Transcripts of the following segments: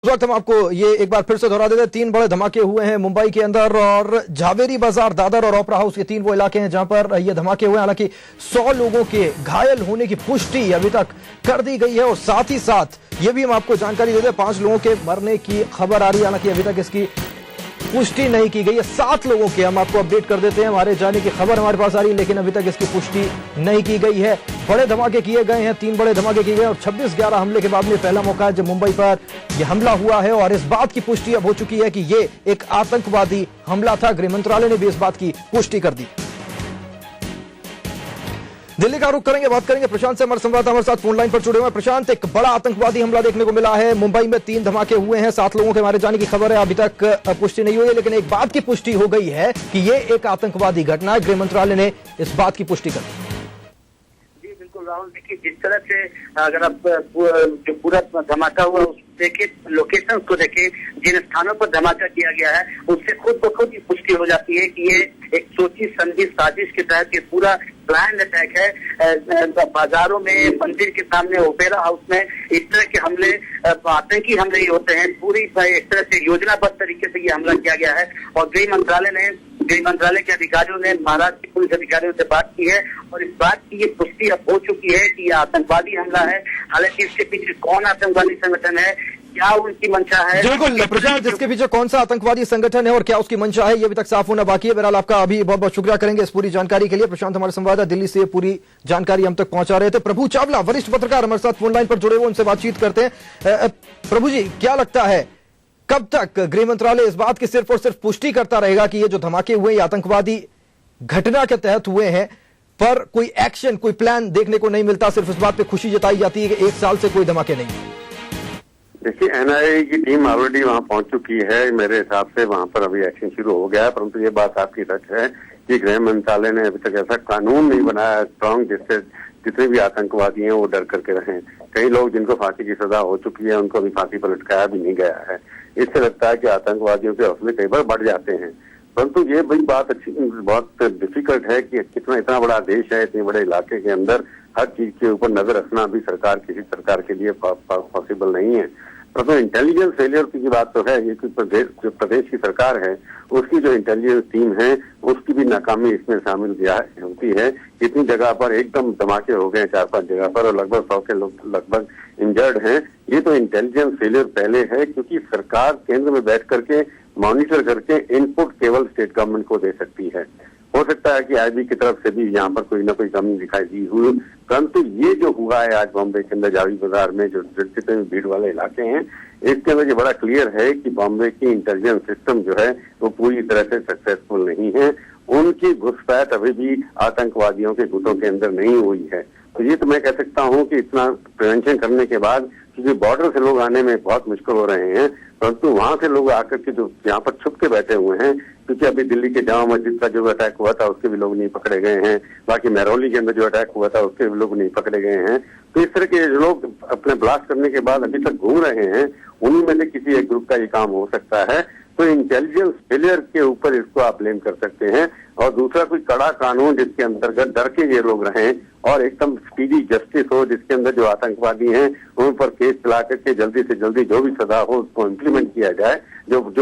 उस वक्त हम आपको ये एक बार फिर से दोहरा देते हैं। 3 बड़े धमाके हुए हैं मुंबई के अंदर और झावेरी बाजार, दादर और ओपेरा हाउस, ये 3 वो इलाके हैं जहां पर ये धमाके हुए हैं। हालांकि 100 लोगों के घायल होने की पुष्टि अभी तक कर दी गई है और साथ ही साथ ये भी हम आपको जानकारी दे दें, 5 लोगों के मरने की खबर आ रही है। हालांकि अभी तक इसकी पुष्टि नहीं की गई है। 7 लोगों के हम आपको अपडेट कर देते हैं, हमारे जाने की खबर हमारे पास आ रही है, लेकिन अभी तक इसकी पुष्टि नहीं की गई है। बड़े धमाके किए गए हैं, 3 बड़े धमाके किए गए और 26/11 हमले के बाद में पहला मौका है जब मुंबई पर यह हमला हुआ है और इस बात की पुष्टि अब हो चुकी है कि यह एक आतंकवादी हमला था। गृह मंत्रालय ने भी इस बात की पुष्टि कर दी। दिल्ली का रुख करेंगे, बात करेंगे प्रशांत से, हमारे संवाददाता हमारे साथ फोन लाइन पर जुड़े हुए हैं। प्रशांत, एक बड़ा आतंकवादी हमला देखने को मिला है मुंबई में, 3 धमाके हुए हैं, 7 लोगों के मारे जाने की खबर है। अभी तक पुष्टि नहीं हुई है, लेकिन एक बात की पुष्टि हो गई है कि यह एक आतंकवादी घटना है। गृह मंत्रालय ने इस बात की पुष्टि कर दी। जी बिल्कुल राहुल, देखिए जिस तरह से अगर आप जो पूरा धमाका हुआ देखिए, लोकेशन को देखिए, जिन स्थानों पर धमाका किया गया है उससे खुद ब खुद पुष्टि हो जाती है कि ये एक सोची समझी साजिश के तहत ये पूरा प्लान अटैक है। बाजारों में, मंदिर के सामने, ओपेरा हाउस में इस तरह के हमले, आतंकी हमले ही होते हैं। पूरी एक तरह से योजनाबद्ध तरीके से ये हमला किया गया है और गृह मंत्रालय के अधिकारियों ने महाराष्ट्र के पुलिस अधिकारियों से बात की है और इस बात की ये पुष्टि अब हो चुकी है कि यह आतंकवादी हमला है। हालांकि इसके पीछे कौन आतंकवादी संगठन है, क्या उनकी मंशा है, बिल्कुल प्रशांत, जिसके पीछे कौन सा आतंकवादी संगठन है और क्या उसकी मंशा है, ये अभी तक साफ होना बाकी है। बहरहाल आपका अभी बहुत बहुत शुक्रिया करेंगे इस पूरी जानकारी के लिए। प्रशांत हमारे संवाददाता दिल्ली से पूरी जानकारी हम तक पहुंचा रहे थे। प्रभु चावला, वरिष्ठ पत्रकार, हमारे साथ फोन लाइन पर जुड़े हुए, उनसे बातचीत करते हैं। प्रभु जी, क्या लगता है कब तक गृह मंत्रालय इस बात की सिर्फ और सिर्फ पुष्टि करता रहेगा कि ये जो धमाके हुए ये आतंकवादी घटना के तहत हुए हैं, पर कोई एक्शन, कोई प्लान देखने को नहीं मिलता, सिर्फ इस बात पे खुशी जताई जाती है कि 1 साल से कोई धमाके नहीं? देखिए, एनआईए की टीम ऑलरेडी वहां पहुंच चुकी है। मेरे हिसाब से वहां पर अभी एक्शन शुरू हो गया है, परंतु ये बात आपकी सच है कि गृह मंत्रालय ने अभी तक ऐसा कानून नहीं बनाया स्ट्रांग जिससे जितने भी आतंकवादी हैं वो डर करके रहें। कई लोग जिनको फांसी की सजा हो चुकी है उनको अभी फांसी पर लटकाया भी नहीं गया है। इससे लगता है कि आतंकवादियों के हौसले कई बार बढ़ जाते हैं, परंतु ये बड़ी बात अच्छी, बहुत डिफिकल्ट है कि इतना बड़ा देश है, इतने बड़े इलाके के अंदर हर चीज के ऊपर नजर रखना भी किसी सरकार के लिए पॉसिबल नहीं है। परंतु इंटेलिजेंस फेलियर की बात तो है, ये जो प्रदेश की सरकार है उसकी जो इंटेलिजेंस टीम है उसकी भी नाकामी इसमें शामिल होती है। इतनी जगह पर एकदम धमाके हो गए 4-5 जगह पर और लगभग 100 के लोग लगभग इंजर्ड हैं। ये तो इंटेलिजेंस फेलियर पहले है, क्योंकि सरकार केंद्र में बैठ करके मॉनिटर करके इनपुट केवल स्टेट गवर्नमेंट को दे सकती है। हो सकता है कि आईबी की तरफ से भी यहाँ पर कोई ना कोई कमी दिखाई दी हुई, परंतु ये जो हुआ है आज बॉम्बे के अंदर जावेरी बाजार में, जो जितने भी भीड़ वाले इलाके हैं, इसके अंदर ये बड़ा क्लियर है कि बॉम्बे की इंटेलिजेंस सिस्टम जो है वो पूरी तरह से सक्सेसफुल नहीं है। उनकी घुसपैठ अभी भी आतंकवादियों के गुटों के अंदर नहीं हुई है। तो ये तो मैं कह सकता हूँ कि इतना प्रिवेंशन करने के बाद, क्योंकि बॉर्डर से लोग आने में बहुत मुश्किल हो रहे हैं, परंतु वहां से लोग आकर के जो यहाँ पर छुप के बैठे हुए हैं, क्योंकि अभी दिल्ली के जामा मस्जिद का जो अटैक हुआ था उसके भी लोग नहीं पकड़े गए हैं, बाकी महरौली के अंदर जो अटैक हुआ था उसके भी लोग नहीं पकड़े गए हैं। तो इस तरह के लोग अपने ब्लास्ट करने के बाद अभी तक घूम रहे हैं, उन्हीं में से किसी एक ग्रुप का ये काम हो सकता है। तो इंटेलिजेंस फेलियर के ऊपर इसको आप ब्लेम कर सकते हैं, और दूसरा कोई कड़ा कानून जिसके अंतर्गत डर के ये लोग रहें और एकदम स्पीडी जस्टिस हो, जिसके अंदर जो आतंकवादी हैं उन पर केस चला करके जल्दी से जल्दी जो भी सजा हो उसको इम्प्लीमेंट किया जाए, जो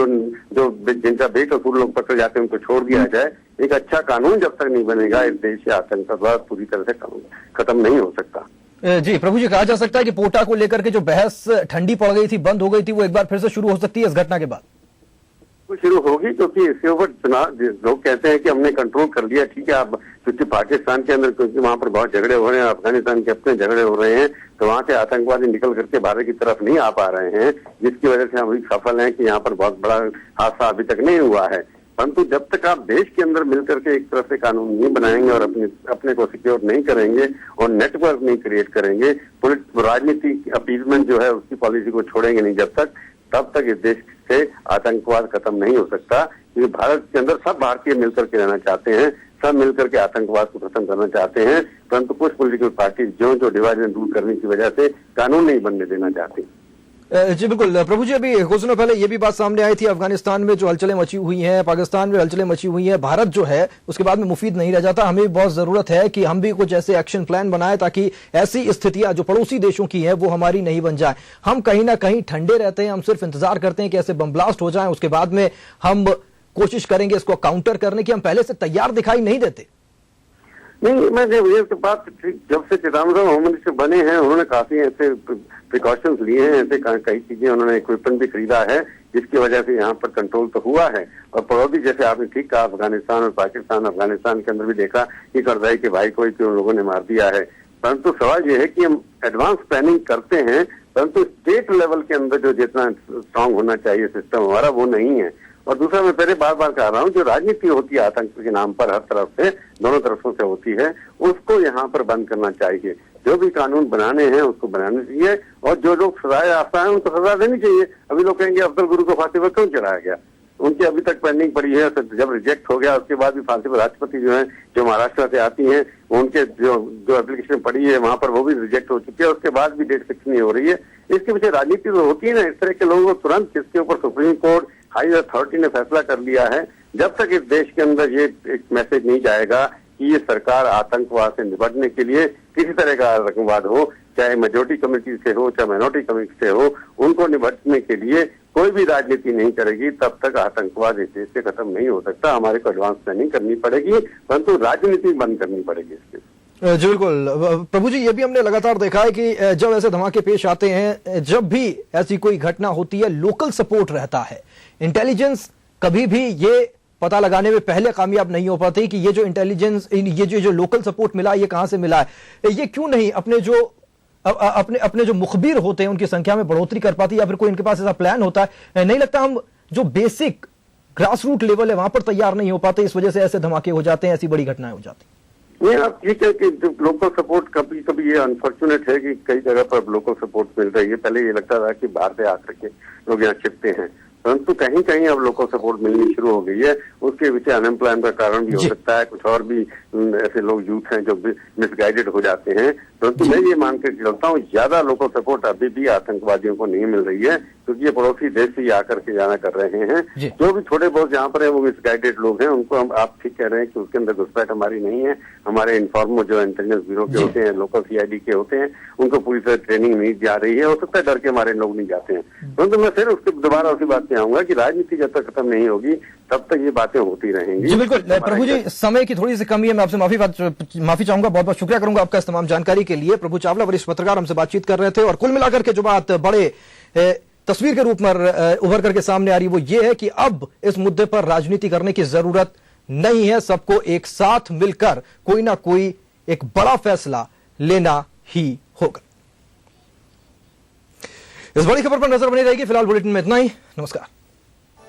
जिनका बेकसूर लोग पकड़े जाते हैं उनको छोड़ दिया जाए। एक अच्छा कानून जब तक नहीं बनेगा इस देश से आतंकवाद पूरी तरह से खत्म नहीं हो सकता। जी प्रभु जी, कहा जा सकता है कि पोटा को लेकर के जो बहस ठंडी पड़ गई थी, बंद हो गई थी, वो एक बार फिर से शुरू हो सकती है इस घटना के बाद? शुरू होगी, क्योंकि इसके ऊपर चुनाव, लोग कहते हैं कि हमने कंट्रोल कर लिया, ठीक है। आप क्योंकि पाकिस्तान के अंदर, क्योंकि वहां पर बहुत झगड़े हो रहे हैं, अफगानिस्तान के अपने झगड़े हो रहे हैं, तो वहां से आतंकवादी निकल करके भारत की तरफ नहीं आ पा रहे हैं, जिसकी वजह से हम भी सफल हैं कि यहाँ पर बहुत बड़ा हादसा अभी तक नहीं हुआ है। परंतु जब तक आप देश के अंदर मिलकर के एक तरफ से कानून नहीं बनाएंगे और अपने को सिक्योर नहीं करेंगे और नेटवर्क नहीं क्रिएट करेंगे, राजनीति अपीजमेंट जो है उसकी पॉलिसी को छोड़ेंगे नहीं जब तक, तब तक इस देश से आतंकवाद खत्म नहीं हो सकता। क्योंकि भारत के अंदर सब भारतीय मिलकर के रहना चाहते हैं, सब मिलकर के आतंकवाद को खत्म करना चाहते हैं, परंतु कुछ पॉलिटिकल पार्टी जो डिवाइड एंड रूल करने की वजह से कानून नहीं बनने देना चाहती। जी बिल्कुल प्रभु जी, अभी कुछ दिनों पहले ये भी बात सामने आई थी, अफगानिस्तान में जो हलचलें मची हुई हैं, पाकिस्तान में हलचलें मची हुई हैं, भारत जो है उसके बाद में मुफीद नहीं रह जाता। हमें बहुत जरूरत है कि हम भी कुछ ऐसे एक्शन प्लान बनाए ताकि ऐसी स्थितियां जो पड़ोसी देशों की हैं वो हमारी नहीं बन जाए। हम कहीं ना कहीं ठंडे रहते हैं, हम सिर्फ इंतजार करते हैं कि ऐसे बम ब्लास्ट हो जाए, उसके बाद में हम कोशिश करेंगे इसको काउंटर करने की। हम पहले से तैयार दिखाई नहीं देते। नहीं, मैं ये तो बात जब से चिदम्बरम होम मिनिस्टर बने हैं उन्होंने काफी ऐसे प्रिकॉशंस लिए हैं, ऐसे कई चीजें उन्होंने इक्विपमेंट भी खरीदा है जिसकी वजह से यहाँ पर कंट्रोल तो हुआ है। और पड़ोसी जैसे आपने ठीक कहा, अफगानिस्तान और पाकिस्तान, अफगानिस्तान के अंदर भी देखा कि करजाई के भाई को उन लोगों ने मार दिया है। परंतु सवाल यह है कि हम एडवांस प्लानिंग करते हैं, परंतु स्टेट लेवल के अंदर जो जितना स्ट्रांग होना चाहिए सिस्टम हमारा वो नहीं है। और दूसरा, मैं पहले बार बार कह रहा हूँ, जो राजनीति होती है आतंक के नाम पर हर तरफ से, दोनों तरफों से होती है, उसको यहाँ पर बंद करना चाहिए। जो भी कानून बनाने हैं उसको बनाने चाहिए, और जो लोग सजा याफ्ता है उनको सजा देनी चाहिए। अभी लोग कहेंगे अफजल गुरु को फांसी पर क्यों चढ़ाया गया, उनकी अभी तक पेंडिंग पड़ी है। जब रिजेक्ट हो गया उसके बाद भी फांसी पर राष्ट्रपति जो है, जो महाराष्ट्र से आती हैं, उनके जो एप्लीकेशन पड़ी है वहां पर वो भी रिजेक्ट हो चुकी है, उसके बाद भी डेट फिक्स नहीं हो रही है। इसके पीछे राजनीति तो होती है ना, इस तरह के लोगों को तुरंत, जिसके ऊपर सुप्रीम कोर्ट, हाई अथॉरिटी ने फैसला कर लिया है, जब तक इस देश के अंदर ये एक मैसेज नहीं जाएगा कि ये सरकार आतंकवाद से निपटने के लिए किसी तरह का आतंकवाद हो, चाहे मेजोरिटी कम्युनिटी से हो चाहे माइनॉरिटी कम्युनिटी से हो, उनको निपटने के लिए कोई भी राजनीति नहीं करेगी, तब तक आतंकवाद इस देश से खत्म नहीं हो सकता। हमारे को एडवांस प्लानिंग करनी पड़ेगी, परंतु राजनीति बंद करनी पड़ेगी इसके। जी बिल्कुल प्रभु जी, ये भी हमने लगातार देखा है कि जब ऐसे धमाके पेश आते हैं, जब भी ऐसी कोई घटना होती है, लोकल सपोर्ट रहता है। इंटेलिजेंस कभी भी ये पता लगाने में पहले कामयाब नहीं हो पाती कि ये जो इंटेलिजेंस, ये जो लोकल सपोर्ट मिला, ये कहां से मिला है, ये क्यों नहीं अपने जो मुखबिर होते हैं उनकी संख्या में बढ़ोतरी कर पाती, या फिर कोई इनके पास ऐसा प्लान होता है। नहीं लगता हम जो बेसिक ग्रास रूट लेवल है वहां पर तैयार नहीं हो पाते, इस वजह से ऐसे धमाके हो जाते हैं, ऐसी बड़ी घटनाएं हो जाती हैं। नहीं, आप ठीक है कि जो लोकल सपोर्ट कभी कभी ये अनफॉर्चुनेट है कि कई जगह पर लोकल सपोर्ट मिल रही है। पहले ये लगता था कि बाहर से आकर के लोग यहाँ छिपते हैं, परंतु कहीं कहीं अब लोकल सपोर्ट मिलनी शुरू हो गई है। उसके पीछे अनएम्प्लॉयमेंट का कारण भी हो सकता है, कुछ और भी ऐसे लोग यूथ हैं जो मिसगाइडेड हो जाते हैं। परंतु मैं ये मान के चलता हूँ ज्यादा लोकल सपोर्ट अभी भी आतंकवादियों को नहीं मिल रही है, क्योंकि ये पड़ोसी देश से आकर के जाना कर रहे हैं। जो भी थोड़े बहुत जहाँ पर है वो मिसगाइडेड लोग हैं, उनको हम, आप ठीक कह रहे हैं कि उसके अंदर घुसपैठ हमारी नहीं है। हमारे इन्फॉर्मर जो इंटेलिजेंस ब्यूरो के होते हैं, लोकल सीआईडी के होते हैं, उनको पूरी तरह ट्रेनिंग नहीं जा रही है। हो सकता है डर के हमारे लोग नहीं जाते हैं। परंतु मैं फिर उसके दोबारा उसी बात पे आऊंगा कि राजनीति जब तक खत्म नहीं होगी तब तक ये बातें होती रहेंगी। जी बिल्कुल प्रभु जी, समय की थोड़ी सी कमी है, मैं आपसे माफी चाहूंगा। बहुत बहुत शुक्रिया करूंगा आपका इस तमाम जानकारी के लिए। प्रभु चावला वरिष्ठ पत्रकार हमसे बातचीत कर रहे थे, और कुल मिलाकर के जो बात बड़े तस्वीर के रूप में उभर करके सामने आ रही वो ये है कि अब इस मुद्दे पर राजनीति करने की जरूरत नहीं है। सबको एक साथ मिलकर कोई ना कोई एक बड़ा फैसला लेना ही होगा। इस बड़ी खबर पर नजर बनी रहेगी। फिलहाल बुलेटिन में इतना ही। नमस्कार।